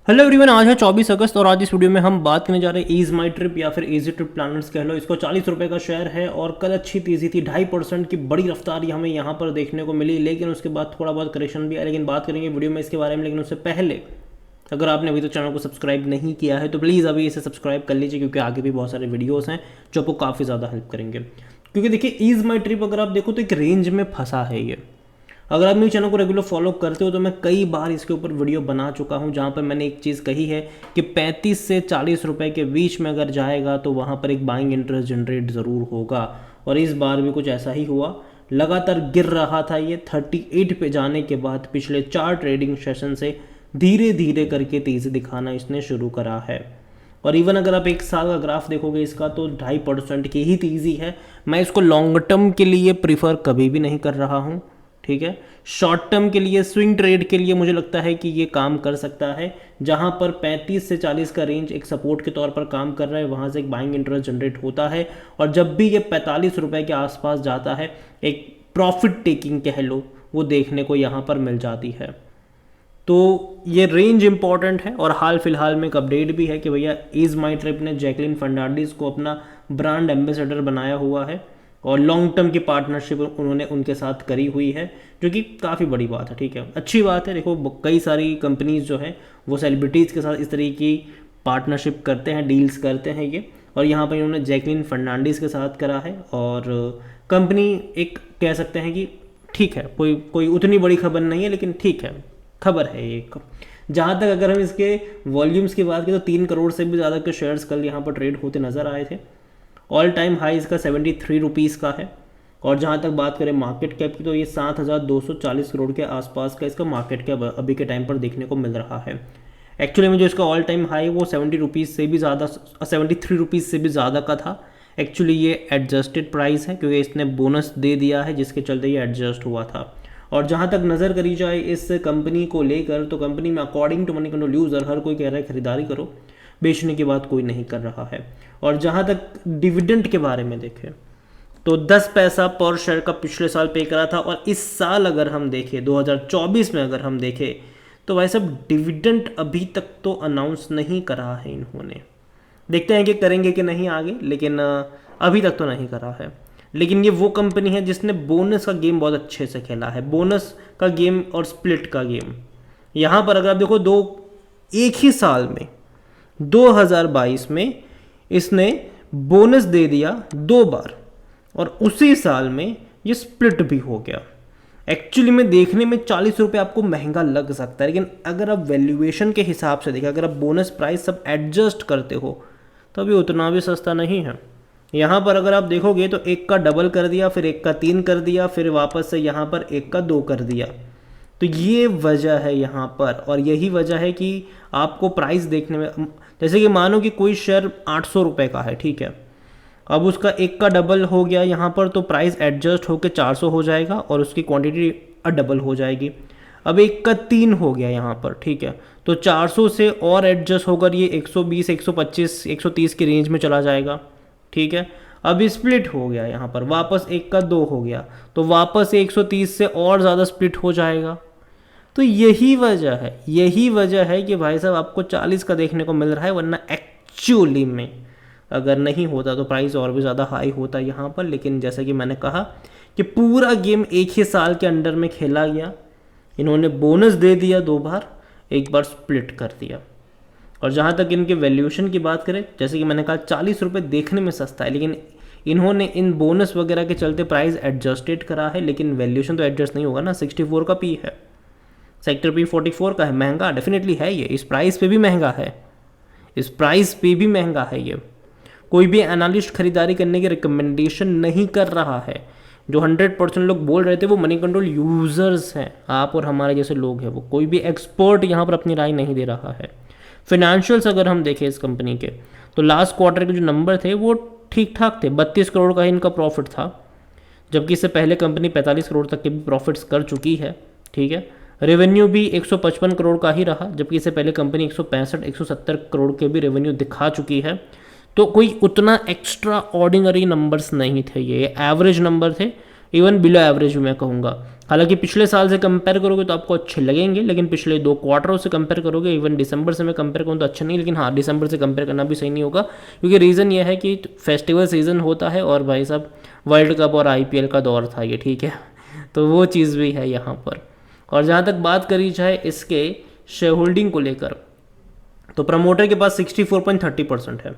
Hello everyone, आज है 24 अगस्त और आज इस वीडियो में हम बात करने जा रहे हैं ईज माई ट्रिप या फिर इजी ट्रिप प्लानर्स कह लो। इसको 40 रुपये का शेयर है और कल अच्छी तेज़ी थी, 2.5% की बड़ी रफ्तार हमें यहाँ पर देखने को मिली, लेकिन उसके बाद थोड़ा बहुत करेक्शन भी है। लेकिन बात करेंगे वीडियो में इसके बारे में, लेकिन उससे पहले अगर आपने अभी तो चैनल को सब्सक्राइब नहीं किया है तो प्लीज़ अभी इसे सब्सक्राइब कर लीजिए, क्योंकि आगे भी बहुत सारे वीडियोज़ हैं जो आपको काफ़ी ज़्यादा हेल्प करेंगे। क्योंकि देखिए, ईज माई ट्रिप अगर आप देखो तो एक रेंज में फंसा है ये। अगर आप मेरे चैनल को रेगुलर फॉलो करते हो तो मैं कई बार इसके ऊपर वीडियो बना चुका हूं, जहां पर मैंने एक चीज़ कही है कि 35 से 40 रुपए के बीच में अगर जाएगा तो वहां पर एक बाइंग इंटरेस्ट जनरेट ज़रूर होगा। और इस बार भी कुछ ऐसा ही हुआ। लगातार गिर रहा था ये 38 पे जाने के बाद पिछले 4 ट्रेडिंग सेशन से धीरे धीरे करके तेज़ी दिखाना इसने शुरू करा है। और इवन अगर आप एक साल का ग्राफ देखोगे इसका तो 2.5% की ही तेज़ी है। मैं इसको लॉन्ग टर्म के लिए प्रीफर कभी भी नहीं कर रहा हूँ, ठीक है। शॉर्ट टर्म के लिए, स्विंग ट्रेड के लिए मुझे लगता है कि ये काम कर सकता है। जहां पर 35 से 40 का रेंज एक सपोर्ट के तौर पर काम कर रहा है, वहां से एक बाइंग इंटरेस्ट जनरेट होता है। और जब भी ये 45 रुपए के आसपास जाता है, एक प्रॉफिट टेकिंग कह लो, वो देखने को यहाँ पर मिल जाती है। तो ये रेंज इंपॉर्टेंट है। और हाल फिलहाल में एक अपडेट भी है कि भैया ईज माई ट्रिप ने जैकलिन फर्नांडिस को अपना ब्रांड एम्बेसडर बनाया हुआ है और लॉन्ग टर्म की पार्टनरशिप उन्होंने उनके साथ करी हुई है, जो कि काफ़ी बड़ी बात है, ठीक है, अच्छी बात है। देखो, कई सारी कंपनीज जो है वो सेलिब्रिटीज़ के साथ इस तरीके की पार्टनरशिप करते हैं, डील्स करते हैं ये। और यहाँ पर इन्होंने जैकलिन फर्नांडिस के साथ करा है और कंपनी एक कह सकते हैं कि ठीक है, कोई कोई उतनी बड़ी खबर नहीं है, लेकिन ठीक है, खबर है ये एक। जहाँ तक अगर हम इसके वॉल्यूम्स की बात करें तो 3 करोड़ से भी ज़्यादा के शेयर्स कल यहाँ पर ट्रेड होते नज़र आए थे। ऑल टाइम हाई इसका 73 रुपीज़ का है। और जहाँ तक बात करें मार्केट कैप की तो ये 7,240 करोड़ के आसपास का इसका मार्केट कैप अभी के टाइम पर देखने को मिल रहा है। एक्चुअली में जो इसका ऑल टाइम हाई वो 70 रुपीज़ से भी ज़्यादा, 73 रुपीज़ से भी ज़्यादा का था। एक्चुअली ये एडजस्टेड प्राइस है, क्योंकि इसने बोनस दे दिया है जिसके चलते ये एडजस्ट हुआ था। और जहाँ तक नज़र करी जाए इस कंपनी को लेकर, तो कंपनी में according to Moneycontrol user हर कोई कह रहा है खरीदारी करो, बेचने की बात कोई नहीं कर रहा है। और जहाँ तक डिविडेंड के बारे में देखें तो 10 पैसा पर शेयर का पिछले साल पे करा था। और इस साल अगर हम देखें 2024 में अगर हम देखें तो भाई साहब डिविडेंड अभी तक तो अनाउंस नहीं करा है इन्होंने। देखते हैं कि करेंगे कि नहीं आगे, लेकिन अभी तक तो नहीं करा है। लेकिन ये वो कंपनी है जिसने बोनस का गेम बहुत अच्छे से खेला है, बोनस का गेम और स्प्लिट का गेम। यहाँ पर अगर आप देखो, एक ही साल में 2022 में इसने बोनस दे दिया 2 बार और उसी साल में ये स्प्लिट भी हो गया। एक्चुअली में देखने में 40 रुपये आपको महंगा लग सकता है, लेकिन अगर आप वैल्यूएशन के हिसाब से देखें, अगर आप बोनस प्राइस सब एडजस्ट करते हो तो अभी उतना भी सस्ता नहीं है। यहाँ पर अगर आप देखोगे तो 1 का डबल कर दिया, फिर 1 का 3 कर दिया, फिर वापस से यहाँ पर 1 का 2 कर दिया। तो ये वजह है यहाँ पर, और यही वजह है कि आपको प्राइस देखने में, जैसे कि मानो कि कोई शेयर 800 रुपये का है, ठीक है, अब उसका 1 का डबल हो गया यहाँ पर, तो प्राइस एडजस्ट होकर 400 हो जाएगा और उसकी क्वांटिटी डबल हो जाएगी। अब 1 का 3 हो गया यहाँ पर, ठीक है, तो 400 से और एडजस्ट होकर ये 120, 125, 130 की रेंज में चला जाएगा, ठीक है। अब स्प्लिट हो गया यहाँ पर, वापस 1 का 2 हो गया, तो वापस 130 से और ज़्यादा स्प्लिट हो जाएगा। तो यही वजह है कि भाई साहब आपको 40 का देखने को मिल रहा है, वरना एक्चुअली में अगर नहीं होता तो प्राइस और भी ज़्यादा हाई होता यहाँ पर। लेकिन जैसा कि मैंने कहा कि पूरा गेम एक ही साल के अंडर में खेला गया। इन्होंने बोनस दे दिया 2 बार, 1 बार स्प्लिट कर दिया। और जहाँ तक इनके वैल्यूएशन की बात करें, जैसे कि मैंने कहा 40 रुपये देखने में सस्ता है, लेकिन इन्होंने इन बोनस वगैरह के चलते प्राइस एडजस्टेड करा है, लेकिन वैल्यूएशन तो एडजस्ट नहीं होगा ना। 64 का पी है, सेक्टर पी 44 का है, महंगा डेफिनेटली है ये, इस प्राइस पे भी महंगा है, इस प्राइस पे भी महंगा है ये। कोई भी एनालिस्ट खरीदारी करने की रिकमेंडेशन नहीं कर रहा है। जो 100% लोग बोल रहे थे वो मनी कंट्रोल यूज़र्स हैं, आप और हमारे जैसे लोग हैं, वो कोई भी एक्सपर्ट यहाँ पर अपनी राय नहीं दे रहा है। फिनेंशियल्स अगर हम देखें इस कंपनी के, तो लास्ट क्वार्टर के जो नंबर थे वो ठीक ठाक थे, 32 करोड़ का इनका प्रॉफिट था, जबकि इससे पहले कंपनी 45 करोड़ तक के भी प्रॉफिट्स कर चुकी है, ठीक है। रेवेन्यू भी 155 करोड़ का ही रहा, जबकि इससे पहले कंपनी 165, 170 करोड़ के भी रेवेन्यू दिखा चुकी है। तो कोई उतना एक्स्ट्रा ऑर्डिनरी नंबर्स नहीं थे, ये एवरेज नंबर थे, इवन बिलो एवरेज भी मैं कहूँगा। हालांकि पिछले साल से कंपेयर करोगे तो आपको अच्छे लगेंगे, लेकिन पिछले 2 क्वार्टरों से कंपेयर करोगे, इवन दिसंबर से मैं कंपेयर करूँ तो अच्छा नहीं, लेकिन हाँ दिसंबर से कंपेयर करना भी सही नहीं होगा, क्योंकि रीज़न ये है कि फेस्टिवल सीज़न होता है और भाई साहब वर्ल्ड कप और IPL का दौर था ये, ठीक है। तो वो चीज़ भी है यहाँ पर। और जहाँ तक बात करी जाए इसके शेयर होल्डिंग को लेकर, तो प्रमोटर के पास 64.30% है,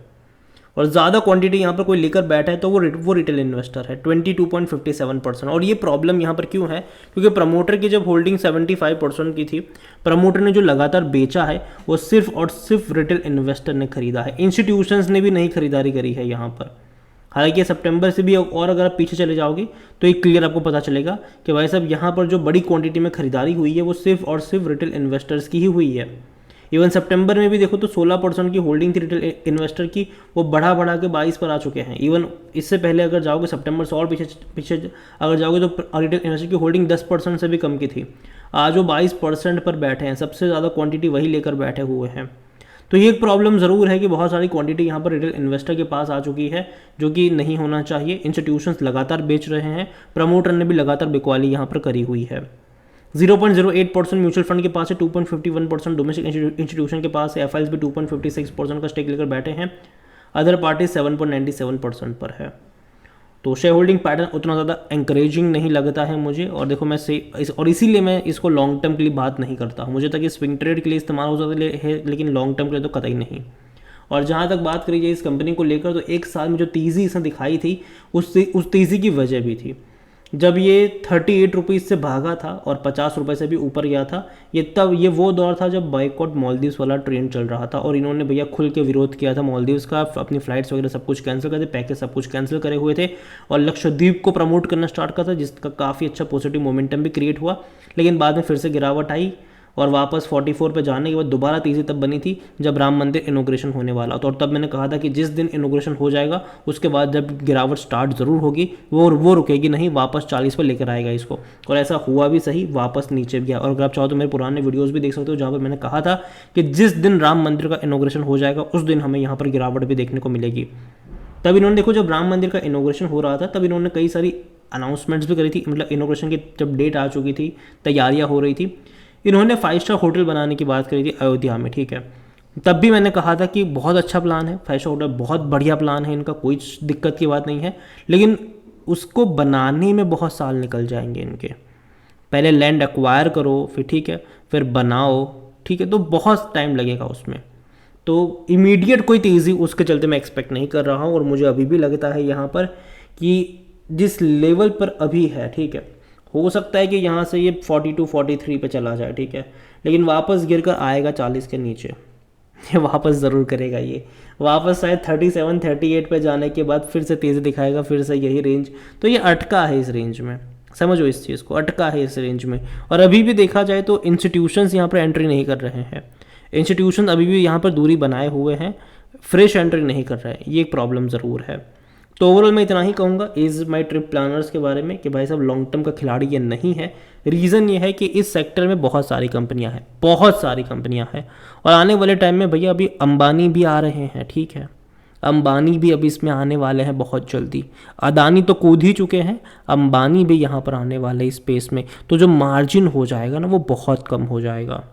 और ज़्यादा क्वांटिटी यहाँ पर कोई लेकर बैठा है तो वो रिटेल इन्वेस्टर है 22.57%। और ये प्रॉब्लम यहाँ पर क्यों है, क्योंकि प्रमोटर की जब होल्डिंग 75% की थी, प्रमोटर ने जो लगातार बेचा है वो सिर्फ और सिर्फ रिटेल इन्वेस्टर ने खरीदा है, इंस्टीट्यूशंस ने भी नहीं खरीदारी करी है यहाँ पर। हालांकि सितंबर से भी, और अगर आप पीछे चले जाओगे तो एक क्लियर आपको पता चलेगा कि भाई साहब यहाँ पर जो बड़ी क्वांटिटी में खरीदारी हुई है वो सिर्फ और सिर्फ रिटेल इन्वेस्टर्स की ही हुई है। इवन सितंबर में भी देखो तो 16% की होल्डिंग थी रिटेल इन्वेस्टर की, वो बढ़ा के 22 पर आ चुके हैं। इवन इससे पहले अगर जाओगे सितंबर से और पीछे अगर जाओगे तो रिटेल इन्वेस्टर की होल्डिंग 10% से भी कम की थी, आज वो 22% पर बैठे हैं, सबसे ज़्यादा क्वांटिटी वही लेकर बैठे हुए हैं। तो ये एक प्रॉब्लम ज़रूर है कि बहुत सारी क्वांटिटी यहाँ पर रिटेल इन्वेस्टर के पास आ चुकी है, जो कि नहीं होना चाहिए। इंस्टीट्यूशंस लगातार बेच रहे हैं, प्रमोटर ने भी लगातार बिकवाली यहाँ पर करी हुई है। 0.08% म्यूचुअल फंड के पास है, 2.51% डोमेस्टिक इंस्टीट्यूशन के पास है, FIs भी 2.56% का स्टेक लेकर बैठे हैं, अदर पार्टी 7.97% पर है। तो शेयर होल्डिंग पैटर्न उतना ज़्यादा एंकरेजिंग नहीं लगता है मुझे, और देखो मैं और इसीलिए मैं इसको लॉन्ग टर्म के लिए बात नहीं करता हूँ। मुझे तक ये स्विंग ट्रेड के लिए इस्तेमाल हो सकता है, लेकिन लॉन्ग टर्म के लिए तो कतई नहीं। और जहाँ तक बात करी जाए इस कंपनी को लेकर, तो एक साल में जो तेज़ी इसने दिखाई थी उस तेज़ी की वजह भी थी। जब ये 38 रुपीज़ से भागा था और 50 रुपये से भी ऊपर गया था, ये वो दौर था जब बाइकआउट मालदीव्स वाला ट्रेंड चल रहा था, और इन्होंने भैया खुल के विरोध किया था मालदीव्स का, अपनी फ्लाइट्स वगैरह सब कुछ कैंसिल करे थे, पैकेज सब कुछ कैंसिल करे हुए थे, और लक्षद्वीप को प्रमोट करना स्टार्ट करा था, जिसका काफ़ी अच्छा पॉजिटिव मोमेंटम भी क्रिएट हुआ। लेकिन बाद में फिर से गिरावट आई, और वापस 44 पे जाने के बाद दोबारा तेज़ी तब बनी थी जब राम मंदिर इनोग्रेशन होने वाला था। और तब मैंने कहा था कि जिस दिन इनोग्रेशन हो जाएगा उसके बाद जब गिरावट स्टार्ट ज़रूर होगी, वो रुकेगी नहीं, वापस 40 पर लेकर आएगा इसको। और ऐसा हुआ भी सही, वापस नीचे भी गया। और अगर आप चाहो तो मेरे पुराने वीडियोज़ भी देख सकते हो, जहाँ पर मैंने कहा था कि जिस दिन राम मंदिर का इनोग्रेशन हो जाएगा उस दिन हमें यहाँ पर गिरावट भी देखने को मिलेगी। तब इन्होंने देखो जब राम मंदिर का इनोग्रेशन हो रहा था तब इन्होंने कई सारी अनाउंसमेंट्स भी करी थी, मतलब इनोग्रेशन की जब डेट आ चुकी थी, तैयारियाँ हो रही थी, इन्होंने 5 स्टार होटल बनाने की बात करी थी अयोध्या में, ठीक है। तब भी मैंने कहा था कि बहुत अच्छा प्लान है, 5 स्टार होटल बहुत बढ़िया प्लान है इनका, कोई दिक्कत की बात नहीं है, लेकिन उसको बनाने में बहुत साल निकल जाएंगे इनके। पहले लैंड एक्वायर करो, फिर ठीक है, फिर बनाओ, ठीक है, तो बहुत टाइम लगेगा उसमें। तो इमीडिएट कोई तेज़ी उसके चलते मैं एक्सपेक्ट नहीं कर रहा हूँ। और मुझे अभी भी लगता है यहाँ पर कि जिस लेवल पर अभी है, ठीक है, हो सकता है कि यहाँ से ये 42 43 पे चला जाए, ठीक है, लेकिन वापस गिर कर आएगा 40 के नीचे, ये वापस ज़रूर करेगा, ये वापस शायद 37 38 पे जाने के बाद फिर से तेज़ी दिखाएगा, फिर से यही रेंज। तो ये अटका है इस रेंज में, समझो इस चीज़ को, अटका है इस रेंज में। और अभी भी देखा जाए तो इंस्टीट्यूशंस यहाँ पर एंट्री नहीं कर रहे हैं, इंस्टीट्यूशन अभी भी यहाँ पर दूरी बनाए हुए हैं, फ्रेश एंट्री नहीं कर रहे हैं, ये एक प्रॉब्लम ज़रूर है। तो ओवरऑल मैं इतना ही कहूँगा इज़ माई ट्रिप प्लानर्स के बारे में कि भाई साहब लॉन्ग टर्म का खिलाड़ी ये नहीं है। रीज़न ये है कि इस सेक्टर में बहुत सारी कंपनियां हैं, बहुत सारी कंपनियां हैं, और आने वाले टाइम में भैया अभी अंबानी भी आ रहे हैं, ठीक है, अंबानी भी अभी इसमें आने वाले हैं बहुत जल्दी। अदानी तो कूद ही चुके हैं, अंबानी भी यहाँ पर आने वाले इस स्पेस में, तो जो मार्जिन हो जाएगा ना वो बहुत कम हो जाएगा।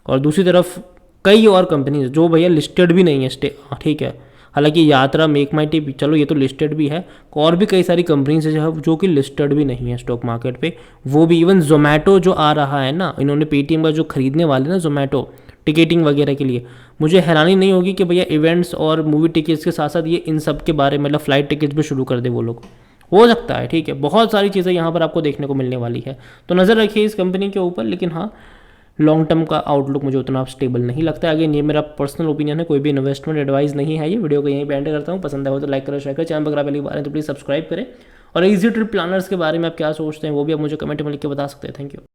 और दूसरी तरफ कई और कंपनीज जो भैया लिस्टेड भी नहीं है, ठीक है, हालांकि यात्रा, मेक माई ट्रिप, चलो ये तो लिस्टेड भी है, और भी कई सारी कंपनीज है जो कि लिस्टेड भी नहीं है स्टॉक मार्केट पे, वो भी। इवन जोमेटो जो आ रहा है ना, इन्होंने पेटीएम का जो खरीदने वाले ना जोमेटो टिकटिंग वगैरह के लिए, मुझे हैरानी नहीं होगी कि भैया इवेंट्स और मूवी टिकट्स के साथ साथ ये इन सब के बारे में, मतलब फ्लाइट टिकट्स भी शुरू कर दे वो लोग, हो सकता है, ठीक है। बहुत सारी चीज़ें यहाँ पर आपको देखने को मिलने वाली है, तो नज़र रखिए इस कंपनी के ऊपर। लेकिन हाँ, लॉन्ग टर्म का आउटलुक मुझे उतना स्टेबल नहीं लगता है। अगेन ये मेरा पर्सनल ओपिनियन है, कोई भी इन्वेस्टमेंट एडवाइस नहीं है। ये वीडियो को यहीं पे एंड करता हूँ। पसंद आया हो तो लाइक करें, शेयर करें, चैनल पर अगर पहली बार है तो प्लीज़ सब्सक्राइब करें। और इजी ट्रिप प्लानर्स के बारे में आप क्या सोचते हैं वो भी आप मुझे कमेंट में लिख के बता सकते हैं। Thank you.